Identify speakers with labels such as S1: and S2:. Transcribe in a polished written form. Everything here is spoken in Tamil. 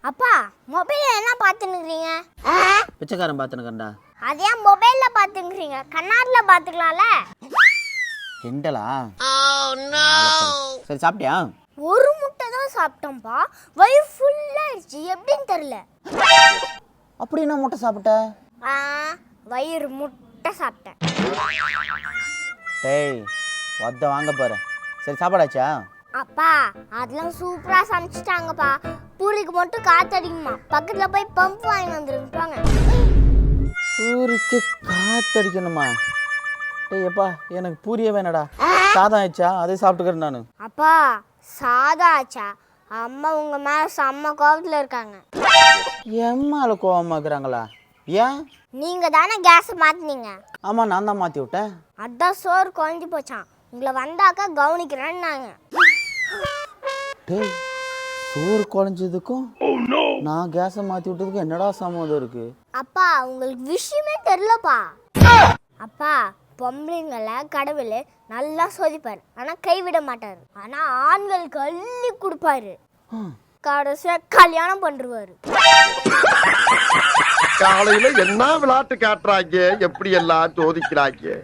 S1: அப்பா மொபைல்ல என்ன பாத்துக்கிறீங்க?
S2: பிச்சைக்காரன் பாத்துனக்கண்டா.
S1: அதே மொபைல்ல பாத்துக்கிறீங்க, கண்ணாடில பாத்துக்கலாம்ல.
S2: கிண்டலா? சரி சாப்பிட்டியா?
S1: ஒரு முட்டை தான் சாப்பிட்டேன்ப்பா, வயிறு ஃபுல்லா ஆயிடுச்சு. எப்படின்னு தெரியல.
S2: அப்படி என்ன முட்டை சாப்பிட்ட?
S1: வயிறு முட்டை சாப்பிட்டேன்.
S2: டேய் வத்த வாங்க பாரு. சரி சாப்பாடாச்சா?
S1: அப்பா அதெல்லாம் சூப்பரா சமைச்சிட்டாங்கப்பா. பூரிக்கு மட்டும் காத்தடிக்குமா, பக்கத்துல போய் பம்ப் வாங்கி வந்துருப்பாங்க.
S2: பூரிக்கு காத்தடிக்கணுமா? டேய் அப்பா எனக்கு பூரியே வேணடா. சாதம் ஆயிடுச்சா? அதே சாப்பிட்டுக்கிறேன் நான்.
S1: அப்பா சாதம் ஆச்சா? அம்மா உங்க மேல செம்ம கோபத்துல இருக்காங்க.
S2: எம்மால கோவமாக்குறாங்களா? ஏன்?
S1: நீங்க தானே கேஸ் மாத்தினீங்க.
S2: ஆமா நான் தான் மாத்தி விட்டேன்.
S1: அதான் சோறு குழஞ்சி போச்சான். உங்களை வந்தாக்கா கவனிக்கிறேன்னாங்க.
S2: டேய் சோறு குழஞ்சதுக்கும் நான் கேஸை மாற்றி விட்டதுக்கும் என்னடா சம்மதம் இருக்கு?
S1: அப்பா உங்களுக்கு விஷயமே தெரியலப்பா. அப்பா பொம்பளைங்களை கடவுள் நல்லா சோதிப்பார், ஆனா கைவிட மாட்டாரு. ஆனா ஆண்களுக்கு அள்ளி கொடுப்பாரு, கடைசியா கல்யாணம் பண்றாரு.
S3: காலையில என்ன விளையாட்டு காட்டுறாங்க, எப்படி எல்லாம் சோதிக்கிறாங்க.